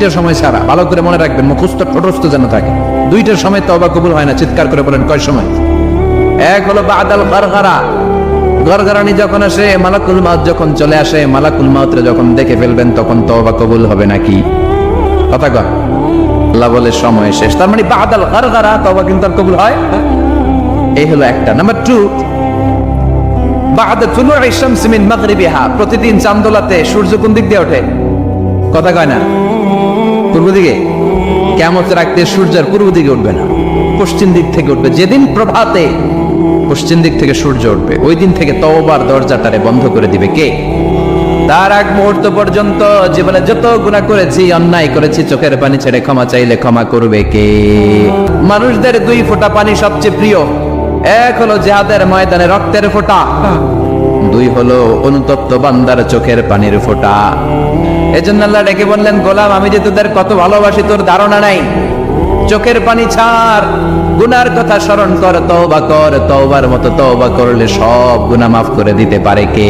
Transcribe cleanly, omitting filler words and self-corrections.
দুইটার সময় ছাড়া, ভালো করে মনে রাখবেন, মুখস্থ ঠোঁটস্থ যেন থাকে। দুইটার সময় তওবা কবুল হয় না, চিৎকার করে বলেন কয় সময়? এক হলো বাদাল গরগরা, গরগরানি যখন আসে, মালাকুল মাউত যখন চলে আসে, মালাকুল মাউতরে যখন দেখে ফেলবেন তখন তওবা কবুল হবে নাকি? কথা কয়? আল্লাহ বলে সময় শেষ। তার মানে বাদাল গরগরা তওবা কিন্তু আর কবুল হয়। এই হলো একটা। নাম্বার 2, বাদা তুলুই শামস মিন মাগরিবিহা, প্রতিদিন চাঁদোলাতে সূর্য কোন দিক দিয়ে ওঠে? কথা কয় না? পূর্ব দিকে। কিয়ামতের আগে সূর্যের পূর্ব দিকে উঠবে না, পশ্চিম দিক থেকে উঠবে। যেদিন প্রভাতে পশ্চিম দিক থেকে সূর্য উঠবে, ওই দিন থেকে তওবার দরজাটারে বন্ধ করে দিবে কে? তার আগ মুহূর্ত পর্যন্ত জীবনে যত গুনাহ করেছি, অন্যায় করেছি, চোখের পানি ছেড়ে ক্ষমা চাইলে ক্ষমা করবে কে? মানুষদের 2 ফোঁটা পানি সবচেয়ে প্রিয়। এক হলো জিহাদের ময়দানে রক্তের ফোঁটা, 2 হলো অনুতপ্ত বান্দার চোখের পানির ফোঁটা। এজন্য আল্লাহ ডেকে বললেন, গোলাম আমি যে তোদের কত ভালোবাসি তোর ধারণা নাই। চোখের পানি ছাড়, গুনার কথা স্মরণ কর, তওবা কর। তওবার মতো তওবা করলে সব গুনাহ মাফ করে দিতে পারে কে?